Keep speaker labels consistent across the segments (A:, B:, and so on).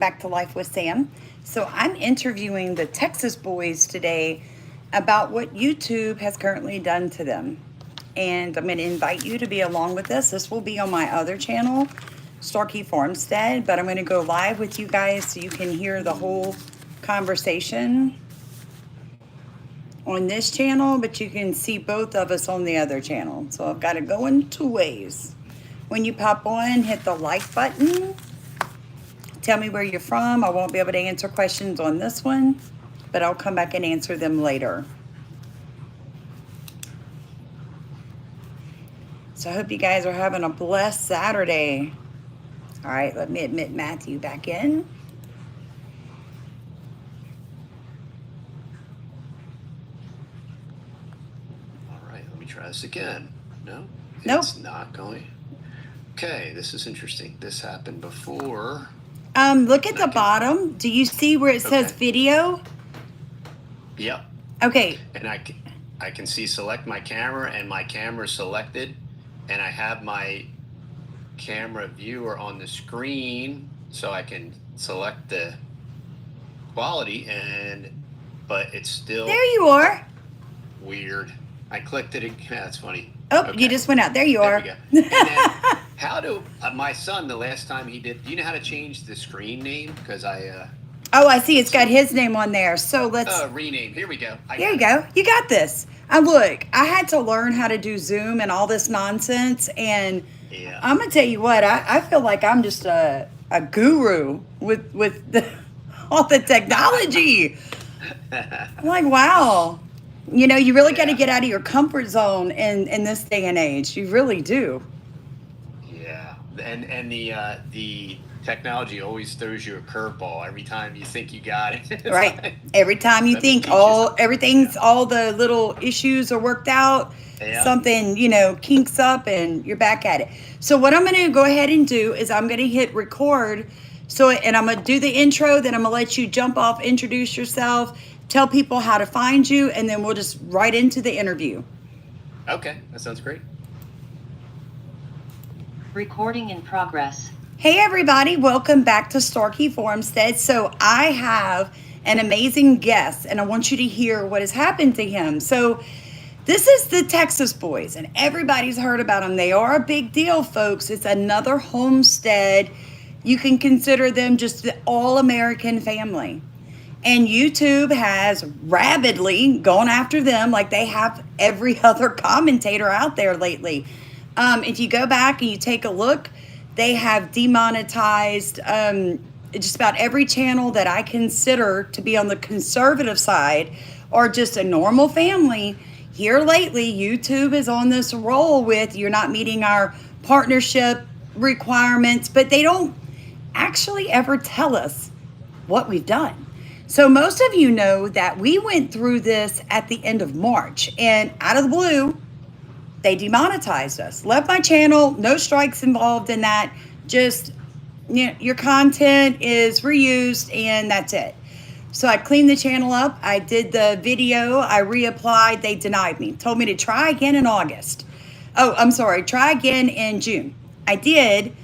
A: back to Life with Sam. So I'm interviewing the Texas boys today about what YouTube has currently done to them. And I'm going to invite you to be along with this. This will be on my other channel, Starkey Farmstead, but I'm going to go live with you guys so you can hear the whole conversation on this channel, but you can see both of us on the other channel. So I've got to go in two ways. When you pop on, hit the like button. Tell me where you're from. I won't be able to answer questions on this one, but I'll come back and answer them later. So I hope you guys are having a blessed Saturday. All right, let me admit Matthew back in.
B: All right, let me try this again. No?
A: Nope.
B: It's not going. Okay, this is interesting. This happened before.
A: Look at the bottom. Do you see where it says video?
B: Yep.
A: Okay.
B: And I can see select my camera, and my camera is selected, and I have my camera viewer on the screen, so I can select the quality, but it's still
A: There you are.
B: weird. I clicked it again. That's funny.
A: Oh,
B: Okay.
A: You just went out. There you are.
B: There we go. And then, how do my son, the last time he did, do you know how to change the screen name? Because
A: Oh, I see. It's got his name on there. So let's
B: rename. Here we go.
A: There you go. You got this. Look, I had to learn how to do Zoom and all this nonsense. And
B: Yeah.
A: I'm going to tell you what, I feel like I'm just a guru with all the technology. I'm like, wow. You know, you really got to
B: Yeah.
A: get out of your comfort zone in this day and age. You really do.
B: Yeah. And the technology always throws you a curveball every time you think you got it. It's
A: Right.
B: like,
A: Every time you
B: let me
A: think
B: teach you something.
A: everything's, all the little issues are worked out,
B: Yeah.
A: something, kinks up and you're back at it. So what I'm going to go ahead and do is I'm going to hit record. And I'm going to do the intro, then I'm going to let you jump off, introduce yourself, tell people how to find you, and then we'll just right into the interview.
B: Okay, that sounds great.
C: Recording in progress.
A: Hey everybody, welcome back to Starkey Farmstead. So I have an amazing guest and I want you to hear what has happened to him. So this is the Texas boys and everybody's heard about them. They are a big deal, folks. It's another homestead. You can consider them just the all-American family. And YouTube has rabidly gone after them like they have every other commentator out there lately. If you go back and you take a look, they have demonetized just about every channel that I consider to be on the conservative side or just a normal family. Here lately, YouTube is on this roll with you're not meeting our partnership requirements, but they don't actually ever tell us what we've done. So most of you know that we went through this at the end of March, and out of the blue, they demonetized us. Left my channel, no strikes involved in that. Just, your content is reused and that's it. So I cleaned the channel up. I did the video. I reapplied. They denied me. Told me to try again in August. Oh, I'm sorry. Try again in June. I did.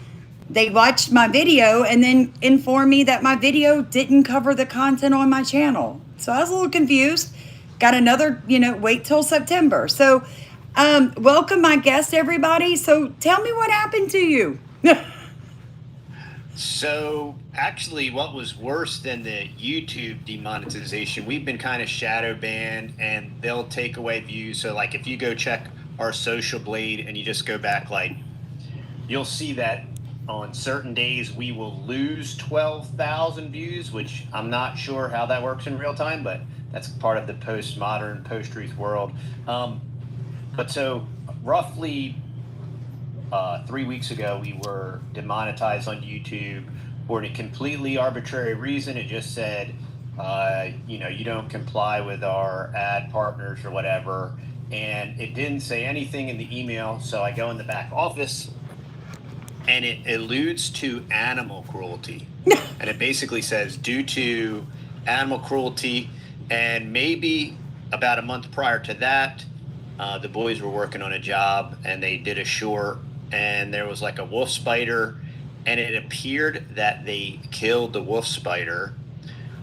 A: They watched my video and then informed me that my video didn't cover the content on my channel. So I was a little confused. Got another, wait till September. So welcome my guest, everybody. So tell me what happened to you.
B: So actually, what was worse than the YouTube demonetization, we've been kind of shadow banned and they'll take away views. So like if you go check our social blade and you just go back, like you'll see that on certain days we will lose 12,000 views, which I'm not sure how that works in real time, but that's part of the postmodern, post-truth world. But so roughly 3 weeks ago, we were demonetized on YouTube for a completely arbitrary reason. It just said, you don't comply with our ad partners or whatever. And it didn't say anything in the email. So I go in the back office and it alludes to animal cruelty. And it basically says, due to animal cruelty, and maybe about a month prior to that, the boys were working on a job and they did a short and there was like a wolf spider and it appeared that they killed the wolf spider,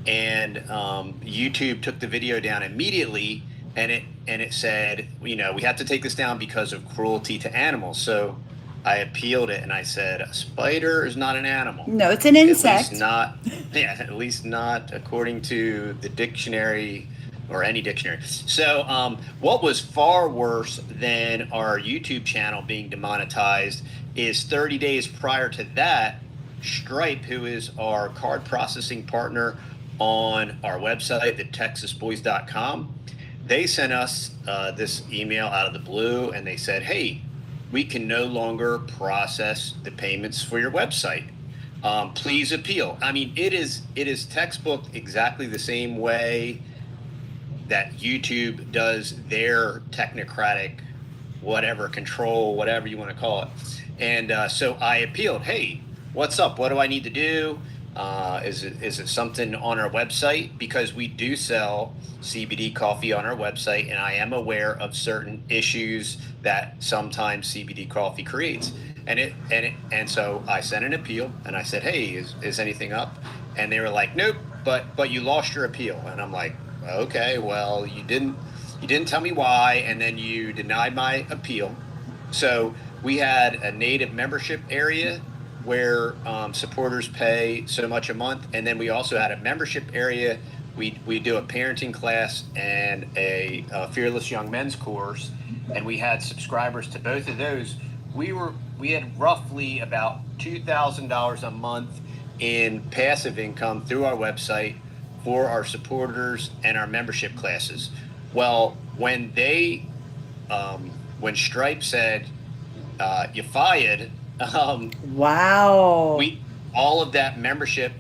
B: and YouTube took the video down immediately, and it said, we have to take this down because of cruelty to animals. So I appealed it, and I said, a spider is not an animal.
A: No, it's an
B: At
A: insect.
B: least not, yeah, at least not according to the dictionary or any dictionary. So what was far worse than our YouTube channel being demonetized is 30 days prior to that, Stripe, who is our card processing partner on our website, the texasboys.com, they sent us this email out of the blue, and they said, hey, we can no longer process the payments for your website. Please appeal. I mean, it is textbook exactly the same way that YouTube does their technocratic whatever control, whatever you want to call it. And so I appealed. Hey, what's up? What do I need to do? Is it something on our website? Because we do sell CBD coffee on our website, and I am aware of certain issues that sometimes CBD coffee creates. And so I sent an appeal, and I said, hey, is anything up? And they were like, nope, but you lost your appeal. And I'm like, okay, well, you didn't tell me why, and then you denied my appeal. So we had a native membership area where supporters pay so much a month, and then we also had a membership area. We do a parenting class and a fearless young men's course, and we had subscribers to both of those. We had roughly about $2,000 a month in passive income through our website for our supporters and our membership classes. Well, when Stripe said you fired,
A: Wow.
B: all of that membership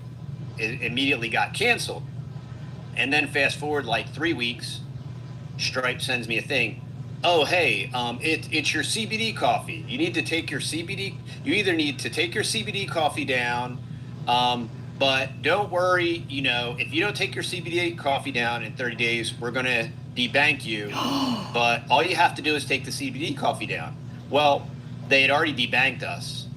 B: immediately got canceled. And then fast forward like 3 weeks, Stripe sends me a thing. Oh, hey, it's your CBD coffee. You need to take your CBD. You either need to take your CBD coffee down, but don't worry. If you don't take your CBD coffee down in 30 days, we're gonna debank you. But all you have to do is take the CBD coffee down. Well, they had already debanked us,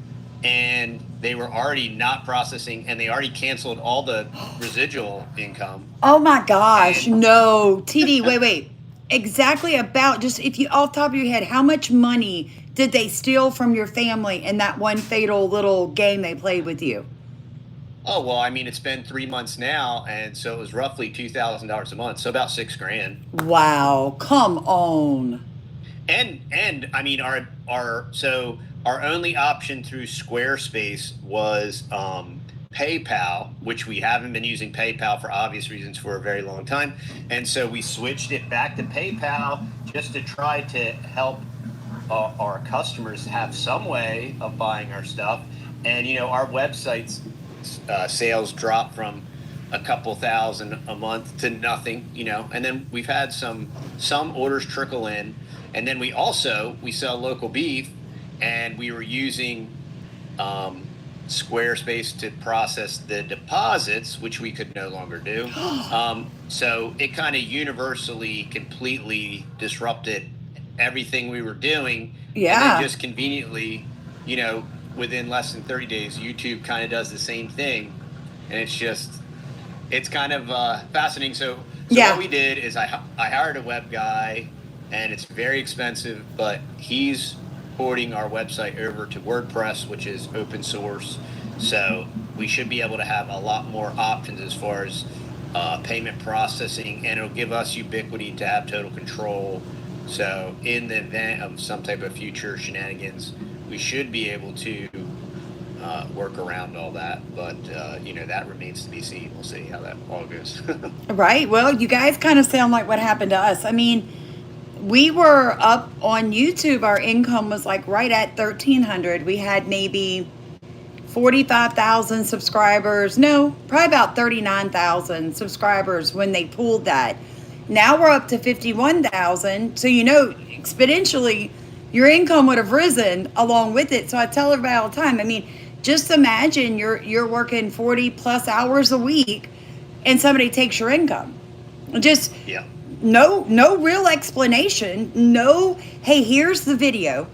B: and they were already not processing, and they already canceled all the residual income.
A: Oh my gosh.
B: And
A: No. TD, wait. Exactly about, just if you off the top of your head, how much money did they steal from your family in that one fatal little game they played with you?
B: oh well, I mean, it's been 3 months now, and so it was roughly $2,000 a month, so about $6,000.
A: Wow. Come on.
B: And I mean, our only option through Squarespace was PayPal, which we haven't been using PayPal for obvious reasons for a very long time, and so we switched it back to PayPal just to try to help our customers have some way of buying our stuff. And our website's sales dropped from a couple thousand a month to nothing, and then we've had some orders trickle in. And then we sell local beef, and we were using Squarespace to process the deposits, which we could no longer do. So it kind of universally, completely disrupted everything we were doing.
A: Yeah.
B: And then just conveniently, within less than 30 days, YouTube kind of does the same thing. And it's kind of fascinating. So
A: Yeah.
B: what we did is I hired a web guy, and it's very expensive, but he's porting our website over to WordPress, which is open source. So we should be able to have a lot more options as far as payment processing, and it'll give us ubiquity to have total control. So in the event of some type of future shenanigans, we should be able to work around all that. But, that remains to be seen. We'll see how that all goes.
A: Right. Well, you guys kind of sound like what happened to us. I mean, we were up on YouTube. Our income was like right at 1,300. We had maybe 45,000 subscribers. No, probably about 39,000 subscribers when they pulled that. Now we're up to 51,000. So, exponentially, your income would have risen along with it. So I tell everybody all the time, I mean, just imagine you're working 40 plus hours a week and somebody takes your income. Just
B: Yeah.
A: no real explanation. No, hey, here's the video.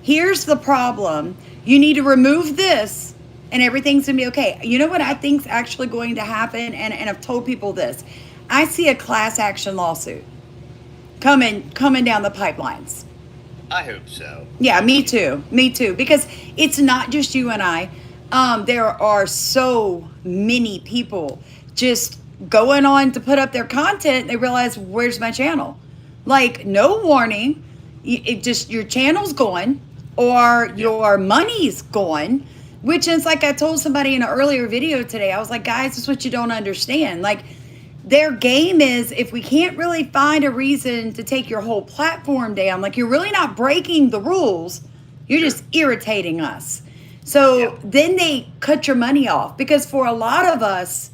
A: Here's the problem. You need to remove this and everything's gonna be okay. You know what I think's actually going to happen, and I've told people this. I see a class action lawsuit coming down the pipelines.
B: I hope so.
A: Yeah, me too. Me too. Because it's not just you and I. There are so many people just going on to put up their content. They realize, where's my channel? Like, no warning. It just, your channel's gone or your money's gone, which is like I told somebody in an earlier video today. I was like, guys, this is what you don't understand. Like, their game is, if we can't really find a reason to take your whole platform down, like, you're really not breaking the rules, you're just irritating us. So then they cut your money off, because for a lot of us,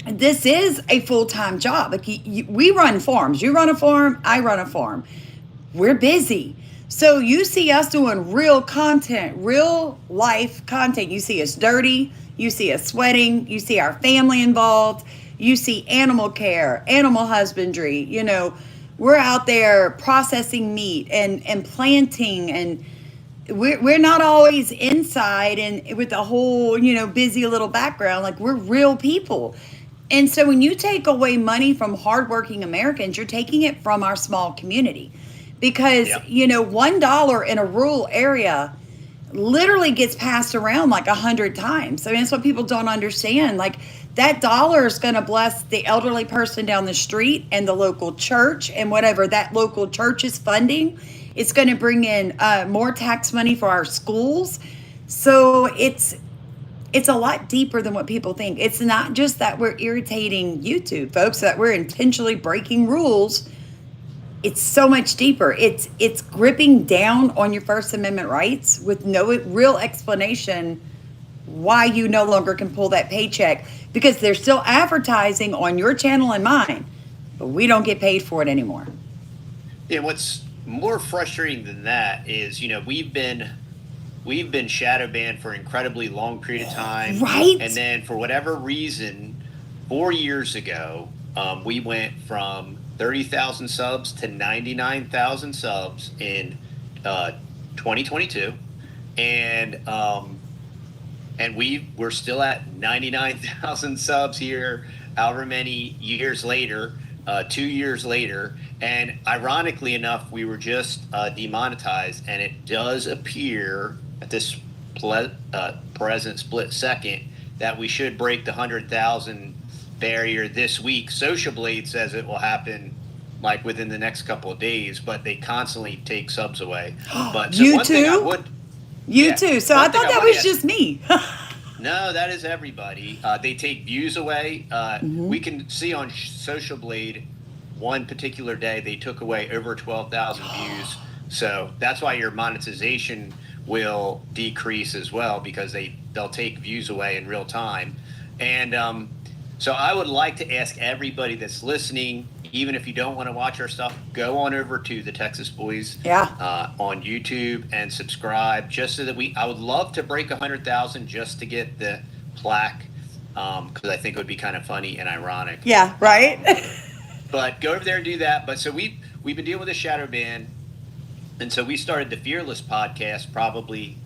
A: this is a full-time job. Like, we run farms. You run a farm, I run a farm. We're busy. So you see us doing real content, real life content. You see us dirty, you see us sweating, you see our family involved. You see animal care, animal husbandry, you know, we're out there processing meat and planting, and we're not always inside and with a whole, you know, busy little background. Like, we're real people. And so when you take away money from hardworking Americans, you're taking it from our small community, because, you know, $1 in a rural area literally gets passed around like 100 times. I mean, that's what people don't understand. Like, that dollar is going to bless the elderly person down the street and the local church, and whatever that local church is funding. It's going to bring in more tax money for our schools. So it's a lot deeper than what people think. It's not just that we're irritating YouTube, folks, that we're intentionally breaking rules. It's so much deeper. It's gripping down on your First Amendment rights with no real explanation why you no longer can pull that paycheck, because they're still advertising on your channel and mine, but we don't get paid for it anymore.
B: Yeah, what's more frustrating than that is, you know, we've been shadow banned for an incredibly long period of time,
A: right?
B: And then for whatever reason, 4 years ago, we went from 30,000 subs to 99,000 subs in 2022, and we're still at 99,000 subs here, however many years later, 2 years later. And ironically enough, we were just demonetized, and it does appear at this present split second that we should break the 100,000 barrier this week. Social Blade says it will happen like within the next couple of days, but they constantly take subs away. But so
A: you
B: one
A: too?
B: thing I would,
A: you too. So I thought that was just me.
B: No, that is everybody. They take views away. We can see on Social Blade one particular day they took away over 12,000 views. So that's why your monetization will decrease as well, because they'll take views away in real time. And so I would like to ask everybody that's listening, even if you don't want to watch our stuff, go on over to the Texas Boys on YouTube and subscribe, just so that I would love to break 100,000 just to get the plaque, because I think it would be kind of funny and ironic.
A: Yeah, right.
B: But go over there and do that. But so we've been dealing with a shadow ban, and so we started the Fearless podcast probably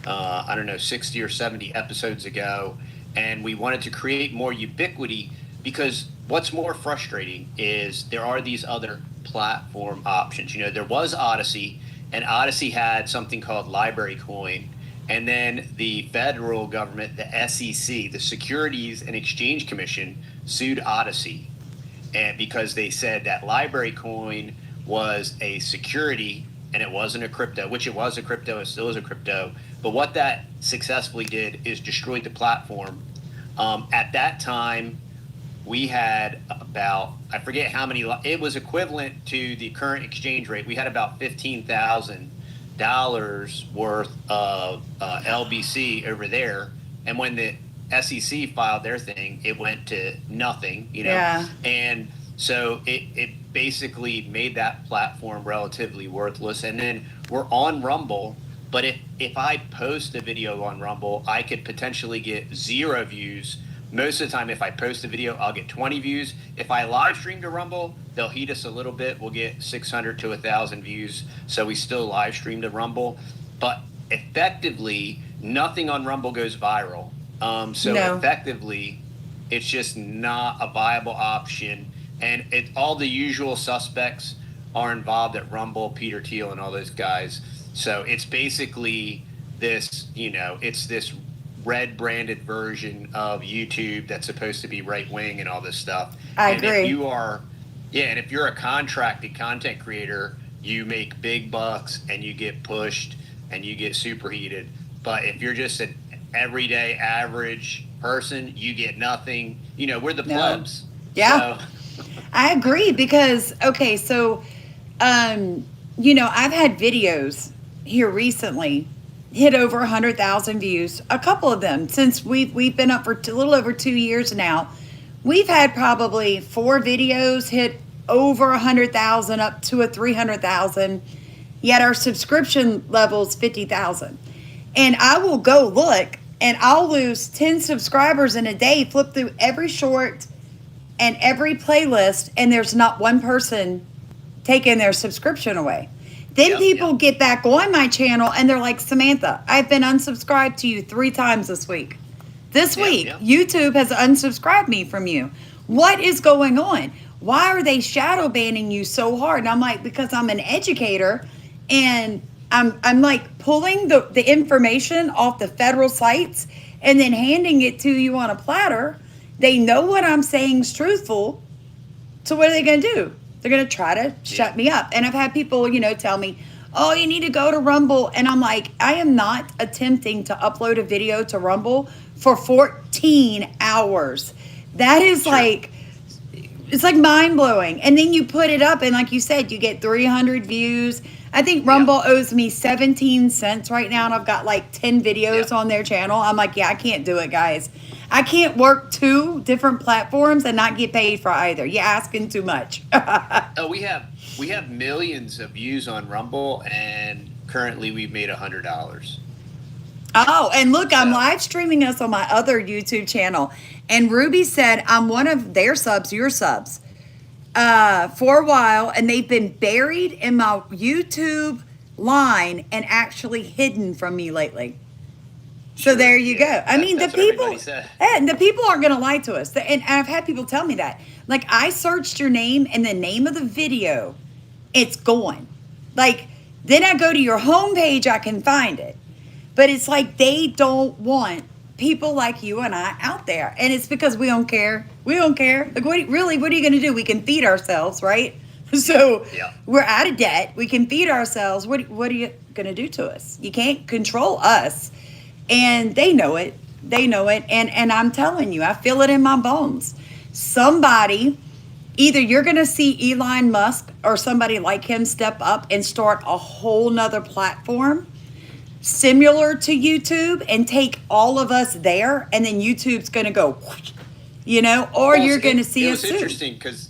B: 60 or 70 episodes ago, and we wanted to create more ubiquity, because what's more frustrating is there are these other platform options. You know, there was Odyssey, and Odyssey had something called Library Coin, and then the federal government, the SEC, the Securities and Exchange Commission, sued Odyssey, and because they said that Library Coin was a security and it wasn't a crypto, which it was a crypto, it still is a crypto. But what that successfully did is destroyed the platform. At that time, we had about, I forget how many, it was equivalent to the current exchange rate. We had about $15,000 worth of LBC over there. And when the SEC filed their thing, it went to nothing, you know?
A: Yeah.
B: And so it basically made that platform relatively worthless. And then we're on Rumble, but if I post a video on Rumble, I could potentially get 0 views. Most of the time, if I post a video, I'll get 20 views. If I live stream to Rumble, they'll heat us a little bit. We'll get 600 to 1,000 views. So we still live stream to Rumble. But effectively, nothing on Rumble goes viral. So
A: No.
B: effectively, it's just not a viable option. And all the usual suspects are involved at Rumble, Peter Thiel and all those guys. So it's basically this, it's this red branded version of YouTube that's supposed to be right wing and all this stuff.
A: I
B: And
A: agree.
B: if you're a contracted content creator, you make big bucks and you get pushed and you get superheated. But if you're just an everyday average person, you get nothing. We're the
A: No.
B: plebs.
A: Yeah.
B: So,
A: I agree because, okay, so, I've had videos here recently hit over 100,000 views, a couple of them since we've been up for a little over 2 years now. We've had probably 4 videos hit over 100,000 up to a 300,000, yet our subscription level's 50,000. And I will go look and I'll lose 10 subscribers in a day, flip through every short and every playlist, and there's not one person taking their subscription away. Then
B: Yep,
A: people
B: yep.
A: get back on my channel and they're like, Samantha, I've been unsubscribed to you 3 times this week. This
B: Yep,
A: week,
B: yep.
A: YouTube has unsubscribed me from you. What is going on? Why are they shadow banning you so hard? And I'm like, because I'm an educator and I'm like pulling the information off the federal sites and then handing it to you on a platter. They know what I'm saying is truthful. So what are they going to do? They're going to try to shut me up. And I've had people, tell me, oh, you need to go to Rumble. And I'm like, I am not attempting to upload a video to Rumble for 14 hours. That is like, it's like mind blowing. And then you put it up and like you said, you get 300 views. I think Rumble owes me 17 cents right now. And I've got like 10 videos on their channel. I'm like, yeah, I can't do it, guys. I can't work 2 different platforms and not get paid for either. You're asking too much.
B: Oh, we have millions of views on Rumble, and currently we've made $100.
A: Oh, and look, I'm
B: So-
A: live streaming us on my other YouTube channel. And Ruby said, I'm one of their subs, your subs, for a while. And they've been buried in my YouTube line and actually hidden from me lately. So
B: Sure,
A: there you
B: yeah.
A: go. I mean, the
B: That's what
A: people,
B: everybody said.
A: and the people aren't going to lie to us. And I've had people tell me that. Like, I searched your name and the name of the video, it's gone. Like, then I go to your homepage, I can find it. But it's like they don't want people like you and I out there. And it's because we don't care. We don't care. Like, what are you going to do? We can feed ourselves, right? So
B: Yeah.
A: we're out of debt. We can feed ourselves. What are you going to do to us? You can't control us. And they know it. They know it. And I'm telling you, I feel it in my bones. Somebody, either you're going to see Elon Musk or somebody like him step up and start a whole nother platform similar to YouTube and take all of us there. And then YouTube's going to go, or
B: Well,
A: you're going to see
B: it
A: us
B: was
A: soon.
B: interesting because,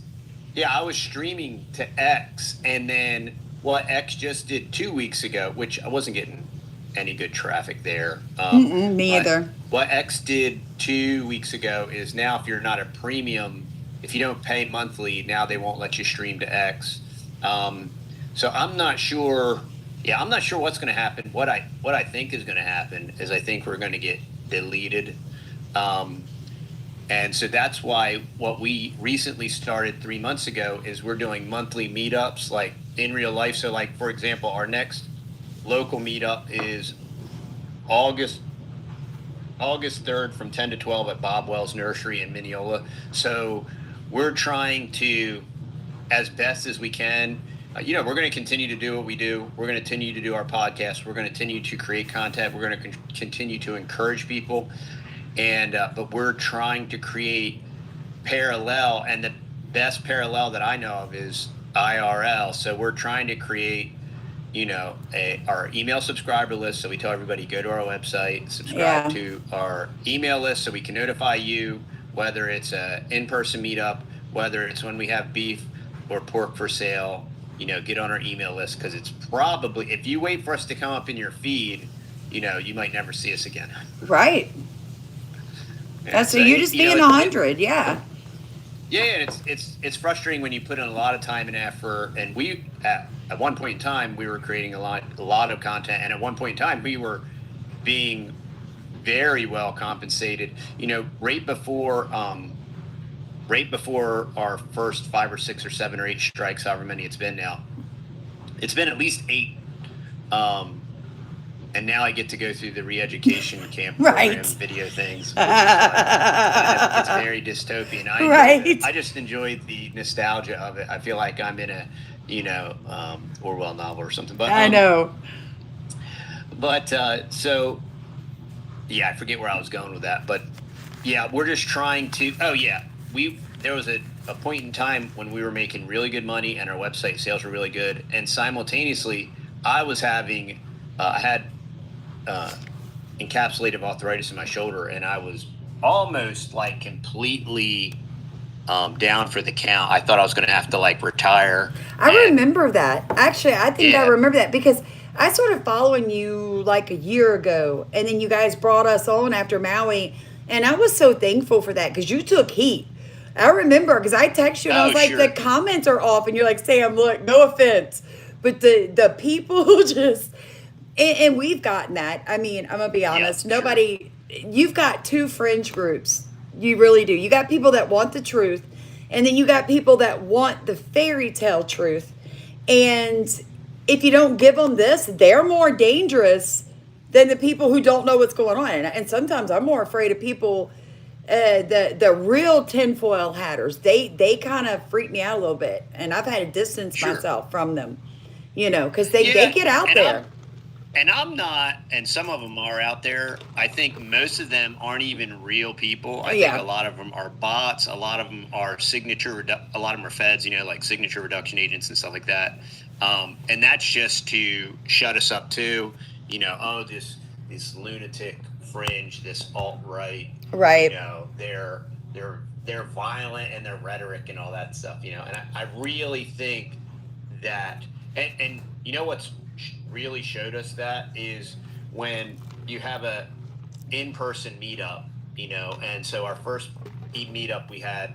B: I was streaming to X, and then what X just did 2 weeks ago, which I wasn't getting any good traffic there.
A: Me
B: but
A: either.
B: What X did 2 weeks ago is now if you're not a premium, if you don't pay monthly, now they won't let you stream to X. So I'm not sure. Yeah, I'm not sure what's going to happen. What I think is going to happen is I think we're going to get deleted. And so that's why what we recently started 3 months ago is we're doing monthly meetups like in real life. So like, for example, our next local meetup is August 3rd from 10 to 12 at Bob Wells Nursery in Mineola. So we're trying to, as best as we can, we're going to continue to do what we do. We're going to continue to do our podcast. We're going to continue to create content. We're going to continue to encourage people. And but we're trying to create parallel, and the best parallel that I know of is IRL. So we're trying to create, our email subscriber list. So we tell everybody, go to our website, subscribe to our email list so we can notify you whether it's a in-person meetup, whether it's when we have beef or pork for sale. Get on our email list, because it's probably, if you wait for us to come up in your feed, you might never see us again.
A: Right. That's so you're just being 100, yeah.
B: Yeah, and it's frustrating when you put in a lot of time and effort. And we at one point in time we were creating a lot of content, and at one point in time we were being very well compensated. You know, right before our first 5 or 6 or 7 or 8 strikes, however many it's been now, it's been at least 8. And now I get to go through the re-education camp program
A: Right.
B: video things, which is fun. It's very dystopian.
A: Right.
B: I just enjoy the nostalgia of it. I feel like I'm in a, Orwell novel or something.
A: I know.
B: So yeah, I forget where I was going with that. But yeah, we're just trying to. Oh yeah, there was a point in time when we were making really good money and our website sales were really good, and simultaneously I was having, I had encapsulated arthritis in my shoulder, and I was almost like completely down for the count. I thought I was going to have to like retire.
A: I remember that. Actually, I think I remember that because I started following you like a year ago, and then you guys brought us on after Maui, and I was so thankful for that because you took heat. I remember because I texted you and I was like,
B: sure.
A: the comments are off, and you're like, Sam, look, no offense, but the people just, and we've gotten that. I mean, I'm gonna be honest. Nobody, you've got two fringe groups. You really do. You got people that want the truth, and then you got people that want the fairy tale truth. And if you don't give them this, they're more dangerous than the people who don't know what's going on. And sometimes I'm more afraid of people, the real tinfoil hatters. They kind of freak me out a little bit, and I've had to distance myself from them, because they get out there.
B: And I'm not, and some of them are out there. I think most of them aren't even real people. I think a lot of them are bots. A lot of them are a lot of them are feds, like signature reduction agents and stuff like that. And that's just to shut us up too. This lunatic fringe, this alt-right.
A: Right.
B: They're violent and their rhetoric and all that stuff, And I really think that, and what's really showed us that is when you have a in-person meetup, and so our first meetup we had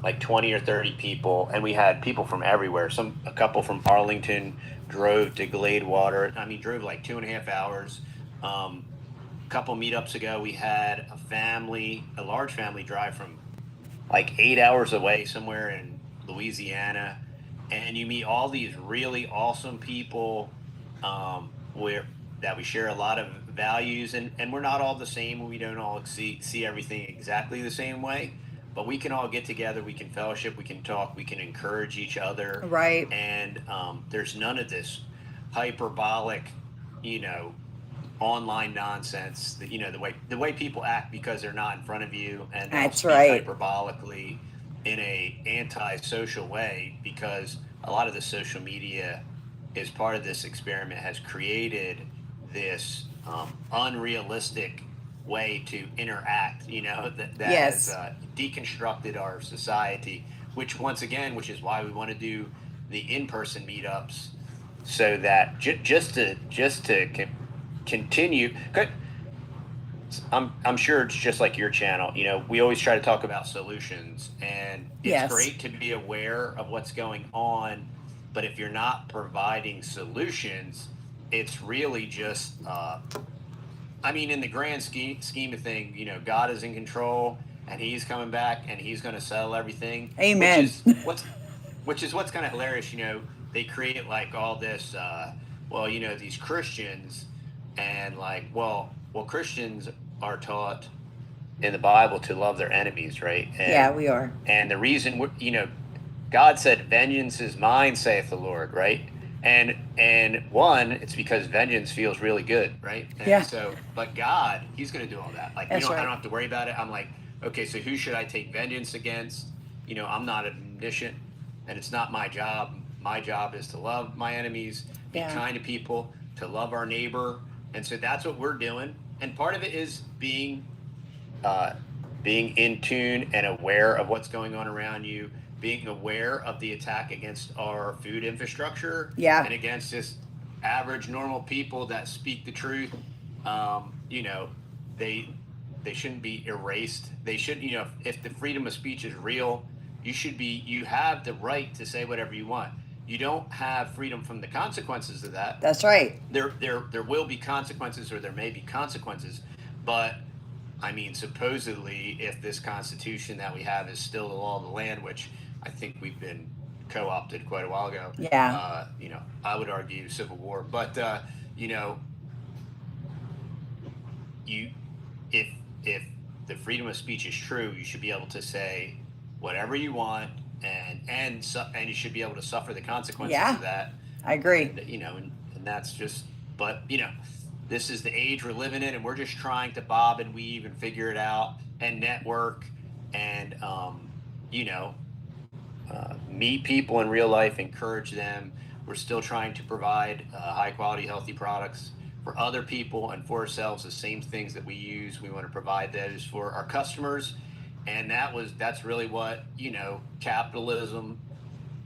B: like 20 or 30 people, and we had people from everywhere. A couple from Arlington drove to Gladewater. Drove like 2.5 hours. A couple meetups ago we had a large family drive from like 8 hours away somewhere in Louisiana, and you meet all these really awesome people that we share a lot of values, and we're not all the same. We don't all see everything exactly the same way, but we can all get together, we can fellowship, we can talk, we can encourage each other.
A: Right.
B: And there's none of this hyperbolic, online nonsense that, the way people act because they're not in front of you, and
A: that's
B: speak
A: right,
B: hyperbolically in a anti-social way, because a lot of the social media is part of this experiment, has created this unrealistic way to interact, that has deconstructed our society, which is why we want to do the in-person meetups, so that just to continue. I'm sure it's just like your channel. We always try to talk about solutions, and it's great to be aware of what's going on. But if you're not providing solutions, it's really just, in the grand scheme of things, God is in control, and He's coming back, and He's going to settle everything.
A: Amen.
B: Which is what's kind of hilarious. They create like all this, these Christians, and like, well, Christians are taught in the Bible to love their enemies, right?
A: And, we are.
B: And the reason God said, "Vengeance is mine," saith the Lord, right? And it's because vengeance feels really good, right? And so, but God, He's going to do all that. Like, I don't have to worry about it. I'm like, okay, so who should I take vengeance against? I'm not omniscient, and it's not my job. My job is to love my enemies, be kind to people, to love our neighbor, and so that's what we're doing. And part of it is being in tune and aware of what's going on around you, being aware of the attack against our food infrastructure, and against just average normal people that speak the truth. They shouldn't be erased. They should, if the freedom of speech is real, you have the right to say whatever you want. you don't have freedom from the consequences of that.
A: That's right.
B: There will be consequences, or there may be consequences, but I mean, supposedly, if this Constitution that we have is still the law of the land, which I think we've been co-opted quite a while ago,
A: Yeah.
B: I would argue civil war. But you know, you if if the freedom of speech is true, you should be able to say whatever you want, and you should be able to suffer the consequences
A: Yeah,
B: of that.
A: I agree.
B: And and that's just. But this is the age we're living in, and we're just trying to bob and weave and figure it out and network and you know meet people in real life, encourage them. We're still trying to provide high quality, healthy products for other people and for ourselves. The same things that we use, we want to provide those for our customers. And that's really what capitalism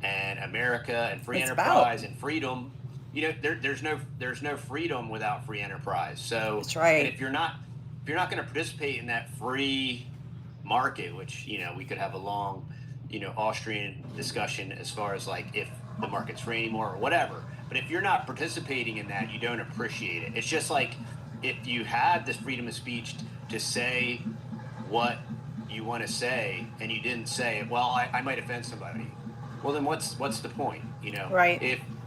B: and America and free
A: It's about.
B: enterprise and freedom. There's no freedom without free enterprise. So,
A: That's
B: and
A: right.
B: if you're not going to participate in that free market, which we could have a long Austrian discussion as far as like if the market's free anymore or whatever. But if you're not participating in that, you don't appreciate it. It's just like if you had this freedom of speech to say what you want to say and you didn't say it, well, I might offend somebody. Well, then what's the point?
A: Right.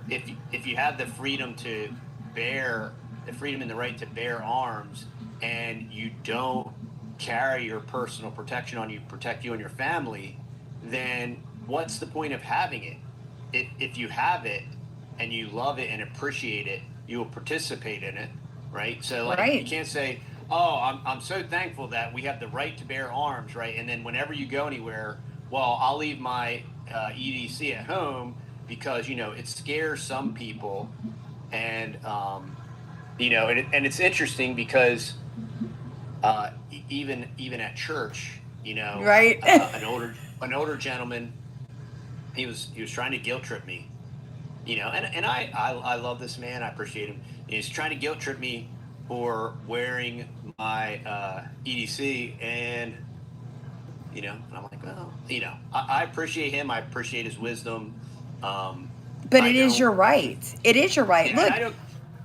B: If you have the freedom to bear the freedom and the right to bear arms, and you don't carry your personal protection on you, protect you and your family, then what's the point of having it? If you have it and you love it and appreciate it, you will participate in it, right? So like you
A: Right.
B: can't say, "Oh, I'm so thankful that we have the right to bear arms," right? And then whenever you go anywhere, well, I'll leave my EDC at home because it scares some people, and and it's interesting because even at church,
A: Right.
B: an older gentleman, he was trying to guilt trip me, and I love this man. I appreciate him. He's trying to guilt trip me for wearing my EDC, and I'm like, well, I appreciate him. I appreciate his wisdom.
A: But
B: I
A: it is
B: don't,
A: your right. It is your right.
B: yeah, and
A: Look,
B: I don't,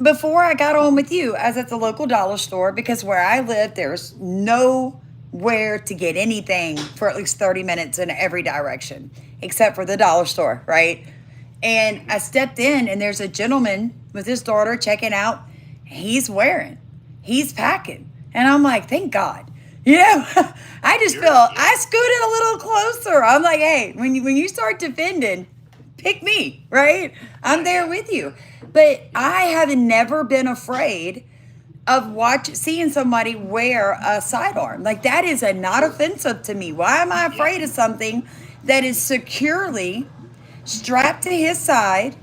A: before I got on with you, I was at the local dollar store because where I live, there's nowhere to get anything for at least 30 minutes in every direction, except for the dollar store, right? And I stepped in, and there's a gentleman with his daughter checking out. He's packing. And I'm like, thank God. I just feel,
B: yeah,
A: I scooted a little closer. I'm like, hey, when you start defending, pick me, right? I'm there
B: yeah,
A: with
B: yeah,
A: you. But
B: yeah,
A: I have never been afraid of seeing somebody wear a sidearm. Like that is not
B: sure,
A: offensive to me. Why am I
B: yeah,
A: afraid of something that is securely strapped to his side?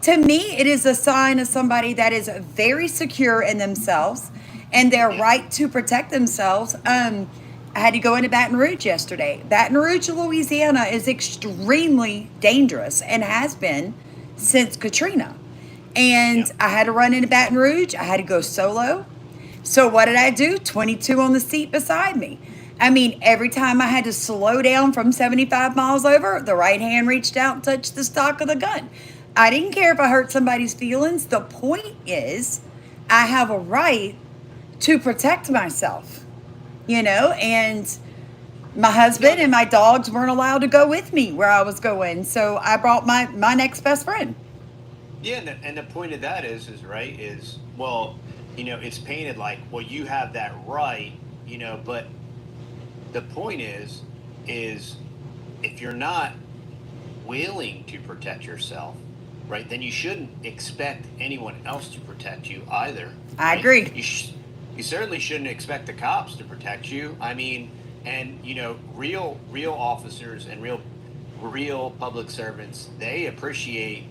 A: To me, it is a sign of somebody that is very secure in themselves and their
B: yeah,
A: right to protect themselves. I had to go into Baton Rouge yesterday. Baton Rouge, Louisiana is extremely dangerous and has been since Katrina.
B: yeah,
A: And I had to run into Baton Rouge. I had to go solo. So what did I do? 22 on the seat beside me. I mean, every time I had to slow down from 75 miles over, the right hand reached out and touched the stock of the gun. I didn't care if I hurt somebody's feelings. The point is, I have a right to protect myself, and my
B: no,
A: husband
B: no,
A: and my dogs weren't allowed to go with me where I was going. So I brought my next best friend.
B: yeah, and the point of that is right, is, well, it's painted like, well, you have that right, but the point is if you're not willing to protect yourself, right, then you shouldn't expect anyone else to protect you either,
A: I
B: right?
A: agree.
B: You certainly shouldn't expect the cops to protect you. I mean, and real officers and real public servants, they appreciate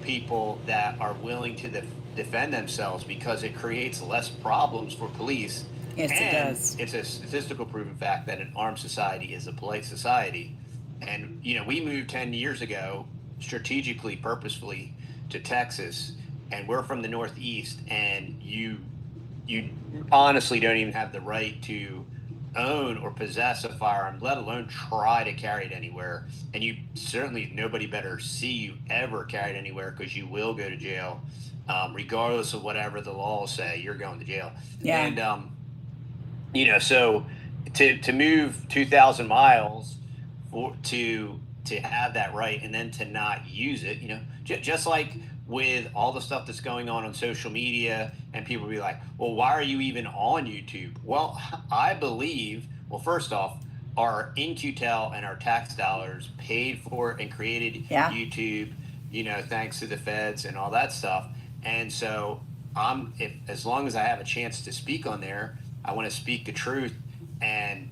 B: people that are willing to defend themselves because it creates less problems for police.
A: Yes, it
B: And
A: does.
B: it's a statistical proven fact that an armed society is a polite society. And we moved 10 years ago strategically, purposefully, to Texas, and we're from the Northeast, and you honestly don't even have the right to own or possess a firearm, let alone try to carry it anywhere. And you certainly, nobody better see you ever carry it anywhere, because you will go to jail, regardless of whatever the laws say. You're going to jail.
A: Yeah.
B: And so to move 2,000 miles to have that right, and then to not use it, just like with all the stuff that's going on social media, and people be like, well, why are you even on YouTube? Well, I believe, well, first off, our In-Q-Tel and our tax dollars paid for and created
A: Yeah.
B: YouTube, thanks to the feds and all that stuff. And so as long as I have a chance to speak on there, I want to speak the truth and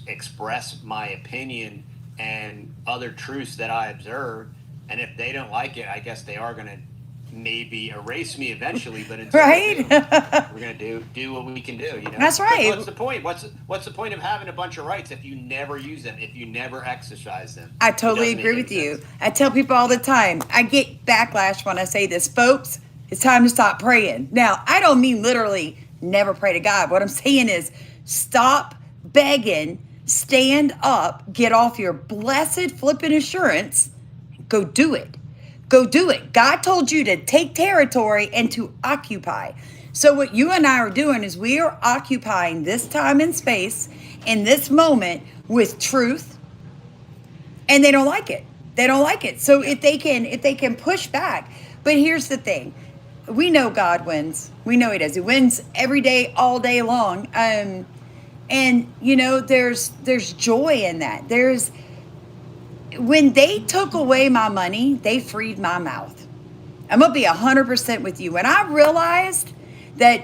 B: express my opinion and other truths that I observe. And if they don't like it, I guess they are going to maybe erase me eventually. But until
A: Right?
B: they do, we're going to do what we can do.
A: That's right.
B: What's the point? What's the point of having a bunch of rights if you never use them, if you never exercise them?
A: I totally agree with you. I tell people all the time, I get backlash when I say this, folks, it's time to stop praying. Now, I don't mean literally never pray to God. What I'm saying is stop begging, stand up, get off your blessed flipping assurance, go do it. Go do it. God told you to take territory and to occupy. So what you and I are doing is we are occupying this time and space in this moment with truth, and they don't like it. They don't like it. So if they can push back. But here's the thing. We know God wins. We know he does. He wins every day, all day long. And there's joy in that. When they took away my money, they freed my mouth. I'm going to be 100% with you. When I realized that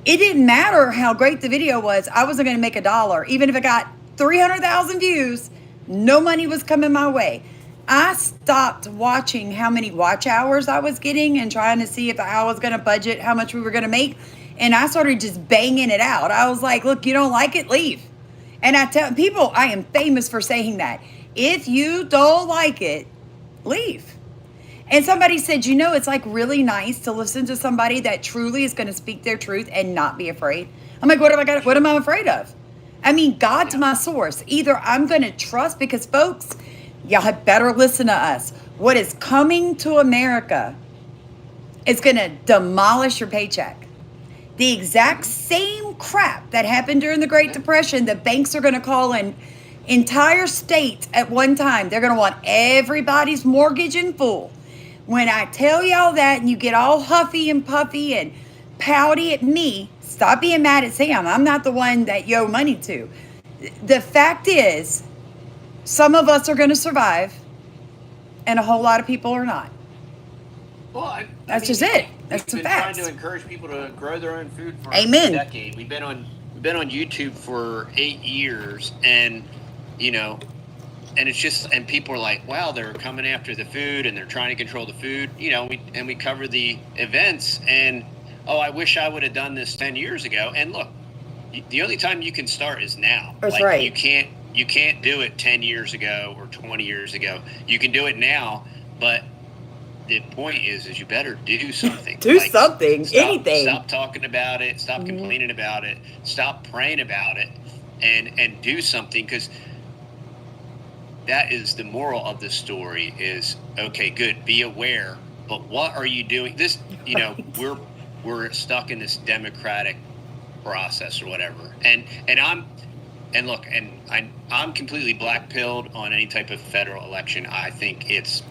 A: it didn't matter how great the video was, I wasn't going to make $1. Even if it got 300,000 views, no money was coming my way. I stopped watching how many watch hours I was getting and trying to see if I was going to budget how much we were going to make. And I started just banging it out. I was like, look, you don't like it, leave. And I tell people, I am famous for saying that. If you don't like it, leave. And somebody said, it's like really nice to listen to somebody that truly is going to speak their truth and not be afraid. I'm like, what am I afraid of? I mean, God's my source. Either I'm going to trust, because folks, y'all had better listen to us. What is coming to America is going to demolish your paycheck. The exact same crap that happened during the Great Depression, the banks are going to call in entire states at one time. They're going to want everybody's mortgage in full. When I tell y'all that and you get all huffy and puffy and pouty at me, stop being mad at Sam. I'm not the one that you owe money to. The fact is, some of us are going to survive and a whole lot of people are not.
B: Well,
A: that's just it. That's the
B: We've
A: facts.
B: been trying to encourage people to grow their own food for
A: Amen.
B: a decade. We've been on YouTube for 8 years, and and it's just, and people are like, wow, they're coming after the food and they're trying to control the food, we cover the events, and I wish I would have done this 10 years ago. And look, the only time you can start is now.
A: That's right.
B: You can't do it 10 years ago or 20 years ago. You can do it now, but the point is you better do something.
A: Something, anything.
B: Stop talking about it. Stop complaining about it. Stop praying about it, and do something, because that is the moral of the story. Is okay, good. Be aware, but what are you doing? This, we're stuck in this democratic process or whatever, and I'm completely black-pilled on any type of federal election. I think it's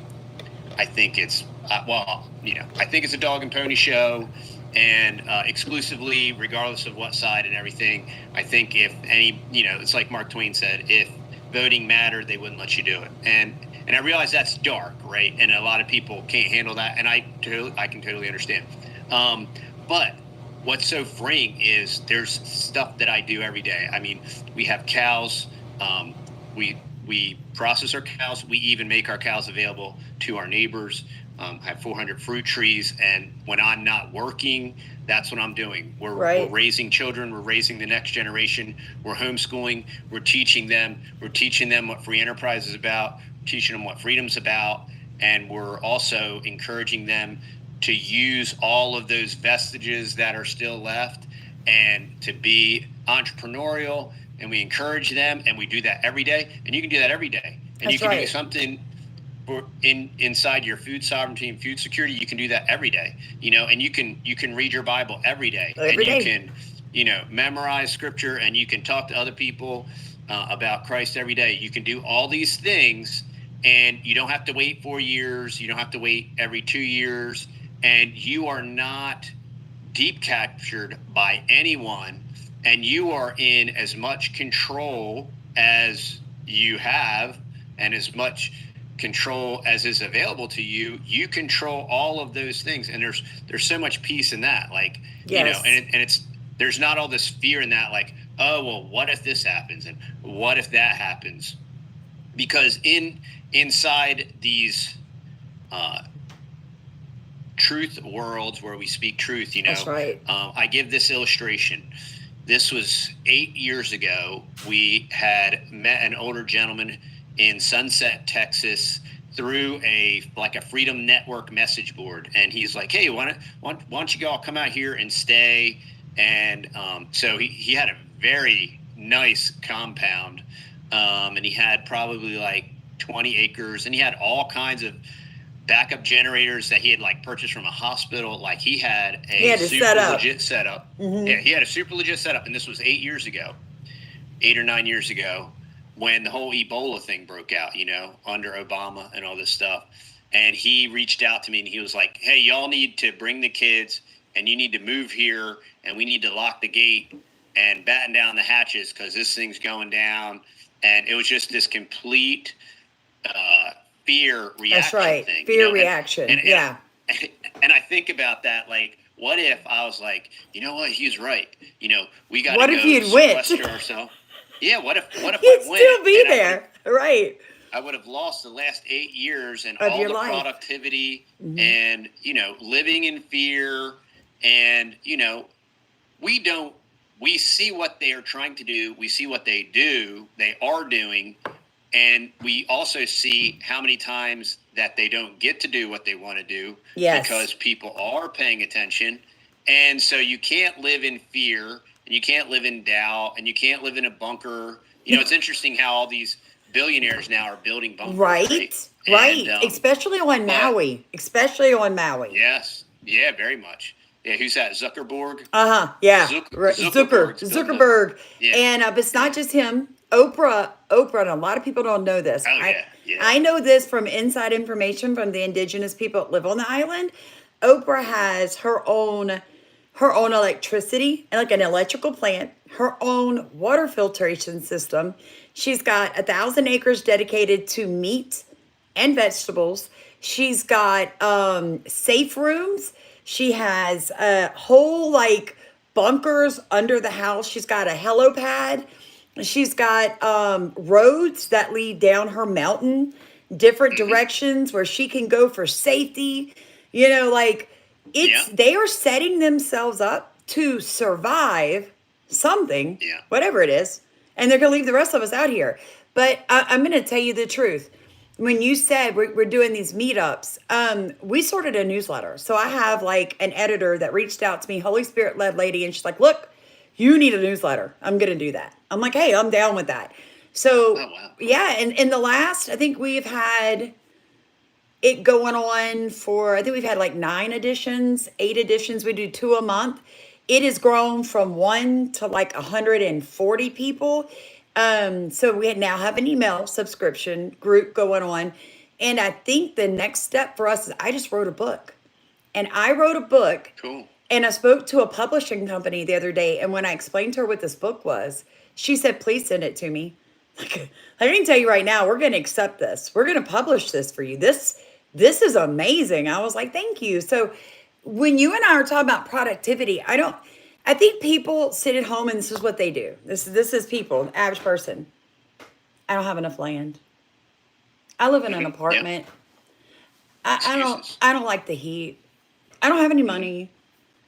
B: I think it's a dog and pony show, and exclusively, regardless of what side and everything. I think if any, it's like Mark Twain said, if voting mattered, they wouldn't let you do it. And I realize that's dark, right? And a lot of people can't handle that, and I can totally understand. But what's so freeing is there's stuff that I do every day. I mean, we have cows. We process our cows. We even make our cows available to our neighbors. I have 400 fruit trees, and when I'm not working, that's what I'm doing. We're raising children. We're raising the next generation. We're homeschooling. We're teaching them. We're teaching them what free enterprise is about, teaching them what freedom's about, and we're also encouraging them to use all of those vestiges that are still left and to be entrepreneurial, and we encourage them, and we do that every day. And you can do that every day, and
A: That's
B: you can do
A: right.
B: something for inside your food sovereignty and food security. You can do that every day, and you can read your Bible every day,
A: Every
B: and you
A: day.
B: can memorize scripture, and you can talk to other people about Christ every day. You can do all these things, and you don't have to wait 4 years. You don't have to wait every 2 years, and you are not deep captured by anyone, and you are in as much control as you have and as much control as is available to you. You control all of those things, and there's so much peace in that, like
A: Yes.
B: and it's there's not all this fear in that, like, oh well, what if this happens and what if that happens, because inside these truth worlds where we speak truth,
A: That's right.
B: I give this illustration. This was 8 years ago. We had met an older gentleman in Sunset, Texas, through a Freedom Network message board, and he's like, "Hey, why don't you all come out here and stay?" And so he had a very nice compound, and he had probably like 20 acres, and he had all kinds of backup generators that he had purchased from a hospital. Like he had a super legit setup. Yeah, he had a super legit setup, and this was 8 years ago, 8 or 9 years ago, when the whole Ebola thing broke out, under Obama and all this stuff. And he reached out to me and he was like, "Hey, y'all need to bring the kids, and you need to move here, and we need to lock the gate and batten down the hatches because this thing's going down." And it was just this complete fear reaction.
A: That's right.
B: Thing,
A: fear reaction. Yeah.
B: And I think about that, like, what if I was like, you know what, he's right. We got to
A: What
B: go
A: if you'd went?
B: sequester ourselves. Yeah, what if
A: You'd
B: I went?
A: still be there. Right.
B: I would have lost the last 8 years and
A: Of
B: all
A: your
B: the
A: life.
B: productivity and, living in fear. And, we see what they are trying to do. We see what they are doing. And we also see how many times that they don't get to do what they want to do because people are paying attention. And so you can't live in fear, and you can't live in doubt, and you can't live in a bunker. It's interesting how all these billionaires now are building bunkers.
A: Right.
B: And,
A: especially on Maui.
B: Yes. Yeah, very much. Yeah, who's that? Zuckerberg?
A: Yeah.
B: Zuckerberg.
A: Yeah. And but it's not just him. Oprah, and a lot of people don't know this.
B: Oh, yeah.
A: I know this from inside information from the indigenous people that live on the island. Oprah has her own electricity, and like an electrical plant, her own water filtration system. She's got 1,000 acres dedicated to meat and vegetables. She's got safe rooms. She has a whole bunkers under the house. She's got a helipad. She's got roads that lead down her mountain, different directions where she can go for safety. They are setting themselves up to survive something, whatever it is, and they're going to leave the rest of us out here. But I'm going to tell you the truth. When you said we're doing these meetups, we sorted a newsletter. So I have an editor that reached out to me, Holy Spirit led lady, and she's like, "Look, you need a newsletter. I'm going to do that." I'm like, "Hey, I'm down with that." So yeah, and in the last, I think we've had it going on for, I think we've had 9 editions, 8 editions. We do 2 a month. It has grown from 1 to 140 people. So we now have an email subscription group going on. And I think the next step for us is I just wrote a book. And I wrote a book.
B: Cool.
A: And I spoke to a publishing company the other day. And when I explained to her what this book was, she said, "Please send it to me." I can tell you right now, we're going to accept this. We're going to publish this for you. This is amazing. I was like, "Thank you." So when you and I are talking about productivity, I think people sit at home and this is what they do. This is people, the average person. I don't have enough land. I live in an apartment. I don't like the heat. I don't have any money.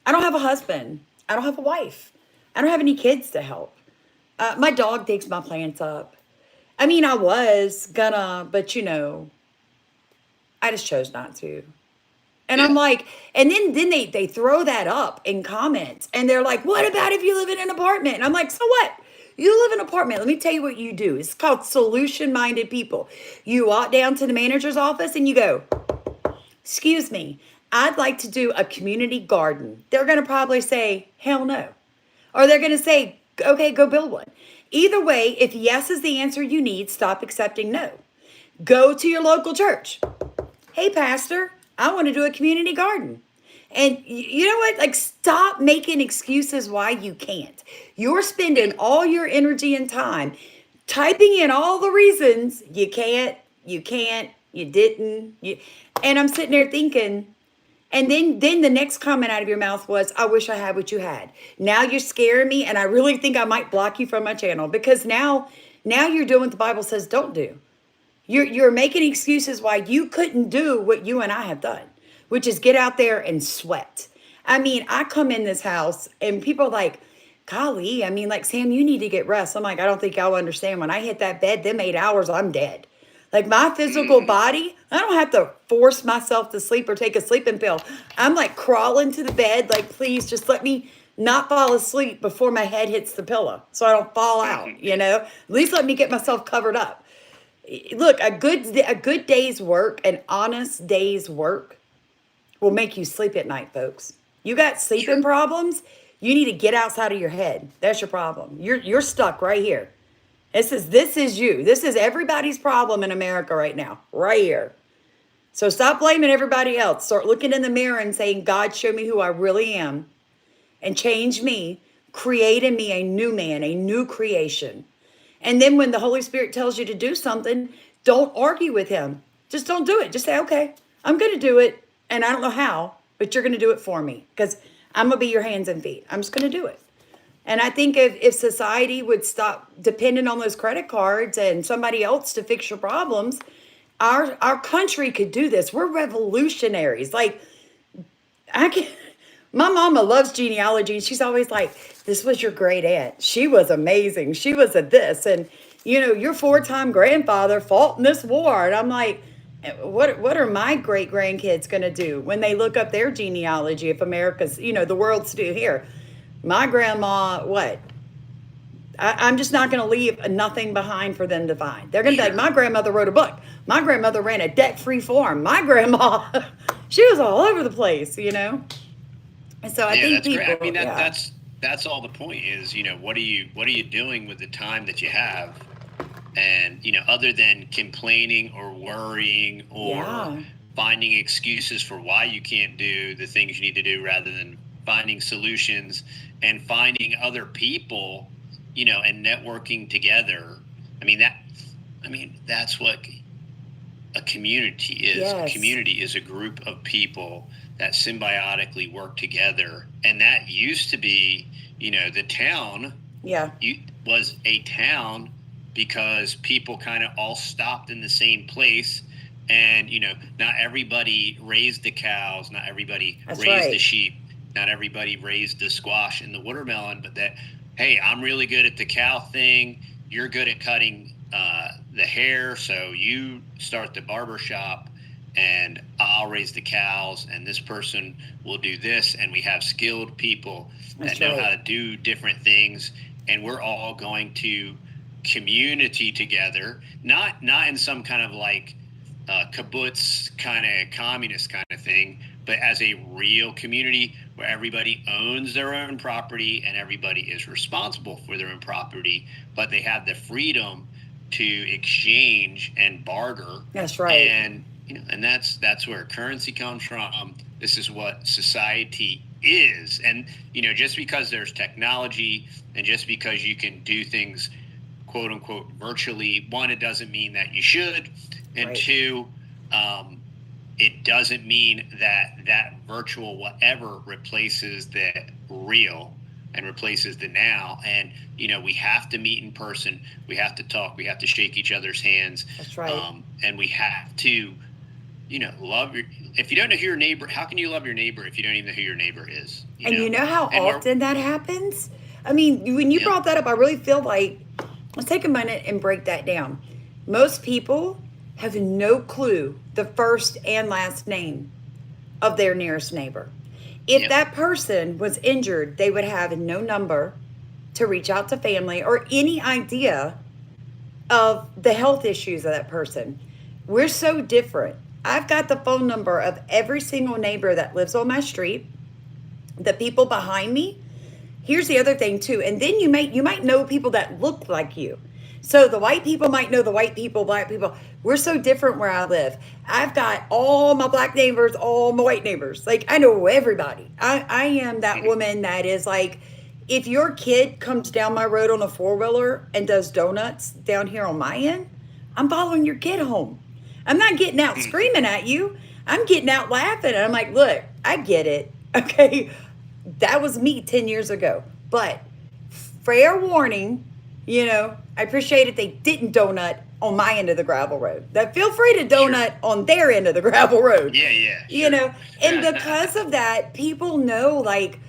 A: I don't have a husband. I don't have a wife. I don't have any kids to help. My dog digs my plants up. I mean, I was gonna, but I just chose not to. And I'm like, and then they throw that up in comments and they're like, what about if you live in an apartment? And I'm like, so what? You live in an apartment. Let me tell you what you do. It's called solution minded people. You walk down to the manager's office and you go, excuse me, I'd like to do a community garden. They're going to probably say, hell no. Or they're going to say, okay, go build one. Either way, if yes is the answer you need, stop accepting no. Go to your local church. Hey, pastor, I want to do a community garden. And you know what? Like, stop making excuses why you can't. You're spending all your energy and time typing in all the reasons you can't, you didn't. And I'm sitting there thinking, and then the next comment out of your mouth was, I wish I had what you had. Now you're scaring me, and I really think I might block you from my channel because now you're doing what the Bible says don't do. You're making excuses why you couldn't do what you and I have done, which is get out there and sweat. I mean, I come in this house and people are like, golly, I mean, like, Sam, you need to get rest. I'm like, I don't think y'all understand. When I hit that bed, them 8 hours, I'm dead. Like, my physical body, I don't have to force myself to sleep or take a sleeping pill. I'm like crawling to the bed, like, please just let me not fall asleep before my head hits the pillow so I don't fall out, you know? At least let me get myself covered up. Look, a good day's work, an honest day's work will make you sleep at night, folks. You got sleeping problems, you need to get outside of your head. That's your problem. You're stuck right here. This is you. This is everybody's problem in America right now, right here. So stop blaming everybody else. Start looking in the mirror and saying, God, show me who I really am and change me, create in me a new man, a new creation. And then when the Holy Spirit tells you to do something, don't argue with him. Just don't do it. Just say, okay, I'm going to do it. And I don't know how, but you're going to do it for me because I'm going to be your hands and feet. I'm just going to do it. And I think if society would stop depending on those credit cards and somebody else to fix your problems, our country could do this. We're revolutionaries. Like, my mama loves genealogy, and she's always like, this was your great aunt. She was amazing. She was a this. And, you know, your 4-time grandfather fought in this war. And I'm like, what are my great grandkids going to do when they look up their genealogy if America's, you know, the world's still here? My grandma, what? I'm just not going to leave nothing behind for them to find. They're going to be like, my grandmother wrote a book. My grandmother ran a debt-free farm. My grandma, she was all over the place, you know? And so I think
B: that's
A: people,
B: great. I mean, that's all the point is, you know, what are you doing with the time that you have? And, you know, other than complaining or worrying or finding excuses for why you can't do the things you need to do rather than finding solutions and finding other people, you know, and networking together. I mean, that's what a community is.
A: Yes.
B: A community is a group of people that symbiotically work together. And that used to be, you know, the town was a town because people kind of all stopped in the same place. And, you know, not everybody raised the cows, not everybody raised the sheep, not everybody raised the squash and the watermelon, but that, hey, I'm really good at the cow thing. You're good at cutting the hair, so you start the barber shop and I'll raise the cows and this person will do this. And we have skilled people that know how to do different things. And we're all going to community together, not in some kind of like kibbutz kind of communist kind of thing, but as a real community where everybody owns their own property and everybody is responsible for their own property, but they have the freedom to exchange and barter.
A: That's right.
B: And, you know, and that's where currency comes from. This is what society is. And, you know, just because there's technology and just because you can do things, quote unquote, virtually, one, it doesn't mean that you should. And two, it doesn't mean that virtual whatever replaces the real and replaces the now. And, you know, we have to meet in person. We have to talk. We have to shake each other's hands.
A: That's right.
B: And we have to, you know, if you don't know who your neighbor, how can you love your neighbor if you don't even know who your neighbor is?
A: You know how often that happens? I mean, when you brought that up, I really feel like, let's take a minute and break that down. Most people have no clue the first and last name of their nearest neighbor. If
B: Yep.
A: that person was injured, they would have no number to reach out to family or any idea of the health issues of that person. We're so different. I've got the phone number of every single neighbor that lives on my street, the people behind me. Here's the other thing too, and then you might know people that look like you. So the white people might know the white people, black people. We're so different where I live. I've got all my black neighbors, all my white neighbors. Like I know everybody. I am that woman that is like, if your kid comes down my road on a four-wheeler and does donuts down here on my end, I'm following your kid home. I'm not getting out screaming at you. I'm getting out laughing. And I'm like, look, I get it. Okay. That was me 10 years ago. But fair warning, I appreciate it. They didn't donut on my end of the gravel road. That feel free to donut on their end of the gravel road.
B: Yeah, yeah.
A: And because of that, people know, like,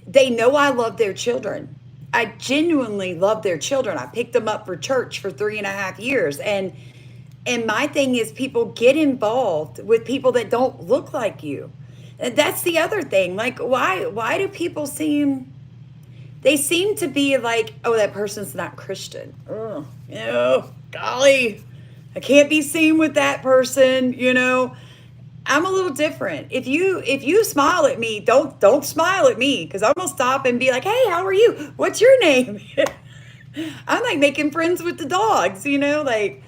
A: they know I love their children. I genuinely love their children. I picked them up for church for 3.5 years. And my thing is, people get involved with people that don't look like you. And that's the other thing. Like, why do people they seem to be like, oh, that person's not Christian. Oh, golly, I can't be seen with that person. I'm a little different. If you smile at me, don't smile at me, because I'm gonna stop and be like, hey, how are you? What's your name? I'm like making friends with the dogs, like,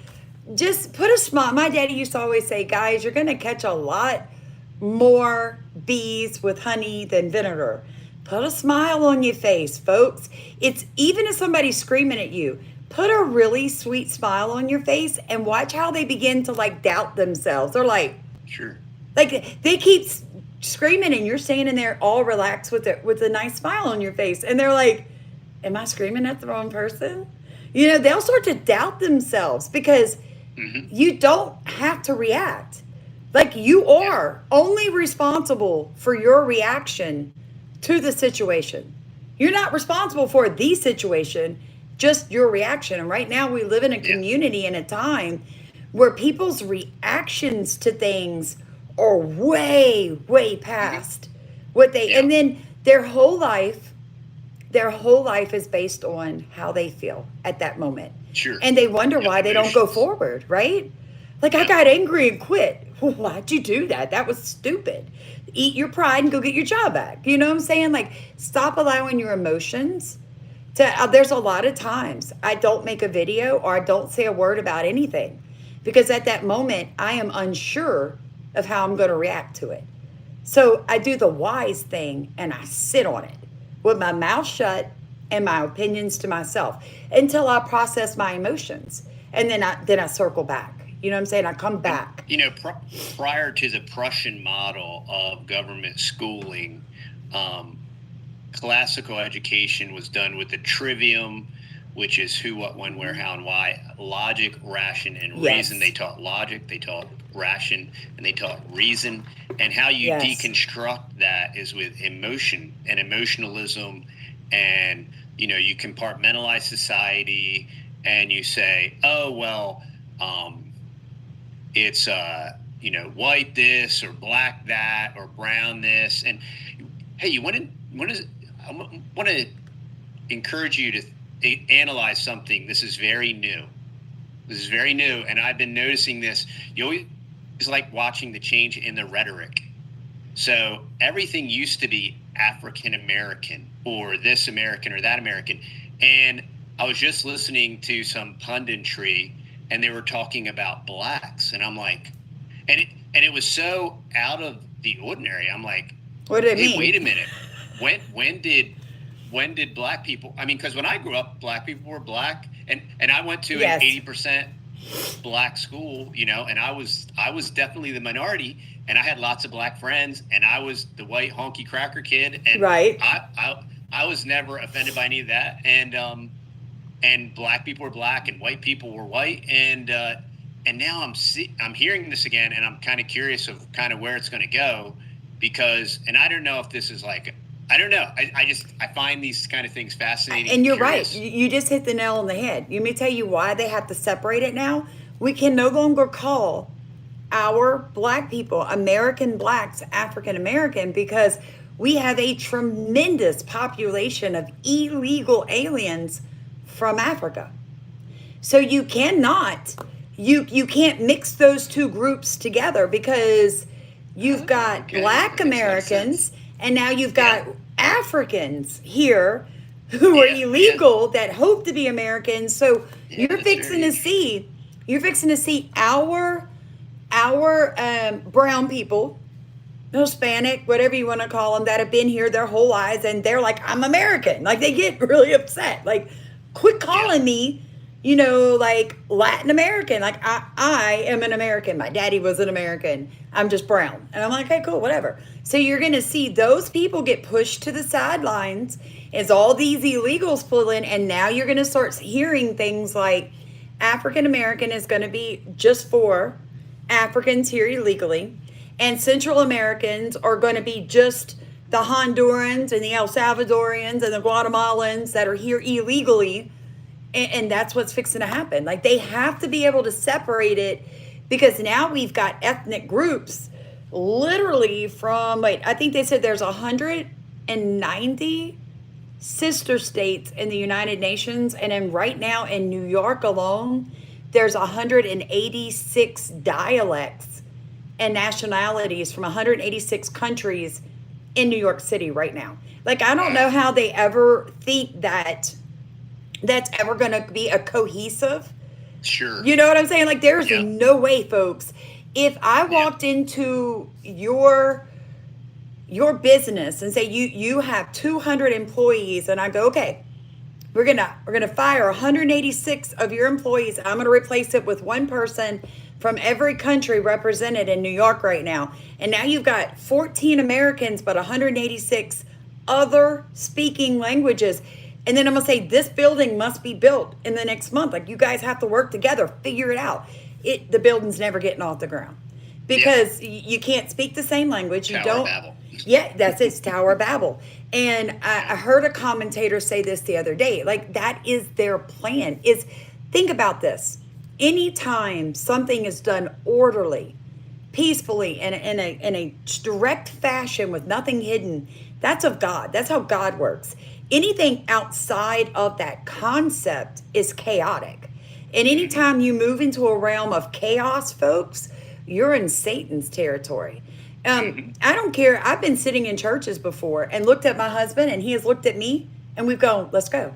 A: just put a smile. My daddy used to always say, guys, you're gonna catch a lot more bees with honey than vinegar. Put a smile on your face, folks. It's even if somebody's screaming at you, put a really sweet smile on your face and watch how they begin to like doubt themselves. They're like,
B: Sure.
A: like they keep screaming and you're standing there all relaxed with a nice smile on your face. And they're like, am I screaming at the wrong person? They'll start to doubt themselves because you don't have to react. Like, you are only responsible for your reaction to the situation. You're not responsible for the situation, just your reaction. And right now we live in a community in a time where people's reactions to things are way, way past what they, and then their whole life is based on how they feel at that moment.
B: Sure.
A: And they wonder why they don't go forward, right? Like, I got angry and quit. Why'd you do that? That was stupid. Eat your pride and go get your job back. You know what I'm saying? Like, stop allowing your emotions to, there's a lot of times I don't make a video or I don't say a word about anything because at that moment I am unsure of how I'm going to react to it. So I do the wise thing and I sit on it with my mouth shut and my opinions to myself until I process my emotions. And then I circle back. You know what I'm saying? I come back.
B: Prior to the Prussian model of government schooling, classical education was done with the trivium, which is who, what, when, where, how, and why. Logic, ration, and reason. They taught logic, they taught ration, and they taught reason. And how you deconstruct that is with emotion and emotionalism. And, you compartmentalize society and you say, oh, well, it's white this or black that or brown this, and hey, I want to encourage you to analyze something. This is very new, and I've been noticing this. You always like watching the change in the rhetoric. So everything used to be African American or this American or that American, and I was just listening to some punditry and they were talking about blacks, and I'm like, and it was so out of the ordinary. I'm like,
A: what did it mean?
B: Wait a minute. When did black people? I mean, because when I grew up, black people were black, and I went to an 80% black school, and I was definitely the minority, and I had lots of black friends, and I was the white honky cracker kid, and I was never offended by any of that, and black people were black and white people were white, and now I'm hearing this again, and I'm kind of curious of kind of where it's going to go, because, and I don't know if this is like, I don't know, I find these kind of things fascinating.
A: And you're right, you just hit the nail on the head. Let me tell you why they have to separate it now. We can no longer call our black people, American blacks, African American, because we have a tremendous population of illegal aliens from Africa. So you can't mix those two groups together, because you've got
B: Okay.
A: black
B: That makes a lot of
A: Americans
B: sense.
A: and now you've got Africans here who are
B: Yeah, yeah.
A: illegal that hope to be Americans. So
B: Yeah,
A: you're
B: that's
A: fixing
B: very
A: to see you're fixing to see our brown people, Hispanic, whatever you want to call them, that have been here their whole lives, and they're like, I'm American. Like, they get really upset. Like, quit calling me, like Latin American. Like, I am an American. My daddy was an American. I'm just brown. And I'm like, okay, cool, whatever. So you're going to see those people get pushed to the sidelines as all these illegals pull in. And now you're going to start hearing things like African American is going to be just for Africans here illegally, and Central Americans are going to be just the Hondurans and the El Salvadorians and the Guatemalans that are here illegally. And that's what's fixing to happen. Like, they have to be able to separate it, because now we've got ethnic groups literally from, wait, I think they said there's 190 sister states in the United Nations. And then right now in New York alone, there's 186 dialects and nationalities from 186 countries in New York City right now. Like, I don't know how they ever think that that's ever going to be a cohesive.
B: Sure.
A: You know what I'm saying? Like, there's
B: Yeah.
A: no way, folks. If I walked into your business and say you have 200 employees, and I go, okay, we're gonna fire 186 of your employees. I'm gonna replace it with one person from every country represented in New York right now. And now you've got 14 Americans, but 186 other speaking languages. And then I'm gonna say this building must be built in the next month. Like, you guys have to work together, figure it out. The building's never getting off the ground, because you can't speak the same language. You
B: Tower
A: don't.
B: Babel.
A: Yeah, that's it. It's Tower of Babel. And I heard a commentator say this the other day. Like, that is their plan. Is, think about this. Anytime something is done orderly, peacefully, in a direct fashion with nothing hidden, that's of God. That's how God works. Anything outside of that concept is chaotic. And anytime you move into a realm of chaos, folks, you're in Satan's territory. I don't care. I've been sitting in churches before and looked at my husband, and he has looked at me, and we've gone, let's go.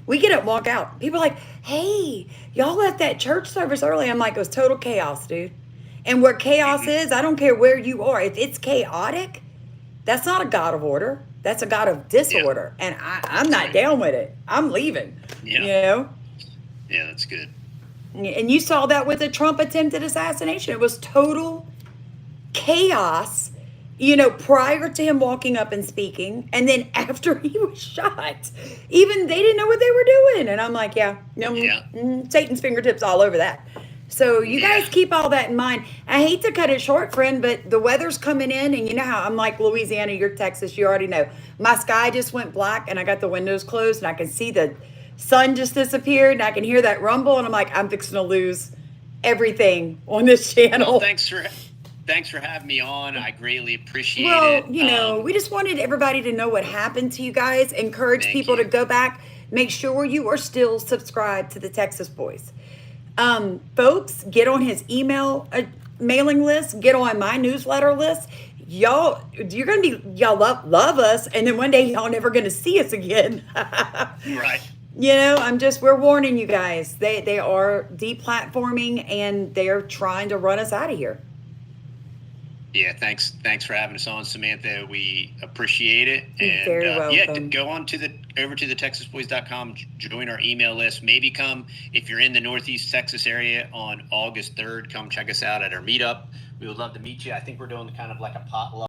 A: We get up, walk out. People are like, hey, y'all left that church service early. I'm like, it was total chaos, dude. And where chaos is, I don't care where you are. If it's chaotic, that's not a God of order. That's a God of disorder. Yeah. And I'm not down with it. I'm leaving.
B: Yeah.
A: You know?
B: Yeah, that's good.
A: And you saw that with the Trump attempted assassination. It was total chaos, prior to him walking up and speaking. And then after he was shot, even they didn't know what they were doing. And I'm like, Satan's fingertips all over that. So you guys keep all that in mind. I hate to cut it short, friend, but the weather's coming in, and you know how I'm like Louisiana, you're Texas, you already know. My sky just went black, and I got the windows closed, and I can see the sun just disappeared, and I can hear that rumble, and I'm like, I'm fixing to lose everything on this channel.
B: Well, thanks for having me on. I greatly appreciate it.
A: Well, we just wanted everybody to know what happened to you guys. Encourage people to go back. Make sure you are still subscribed to the Texas Boys. Folks, get on his email mailing list. Get on my newsletter list. Y'all love us, and then one day y'all never gonna see us again.
B: Right.
A: We're warning you guys. They are deplatforming, and they're trying to run us out of here.
B: Yeah, thanks for having us on, Samantha. We appreciate it.
A: You're very welcome.
B: Go on over to the TexasBoys.com, join our email list. Maybe come, if you're in the Northeast Texas area, on August 3rd, come check us out at our meetup. We would love to meet you. I think we're doing kind of like a potluck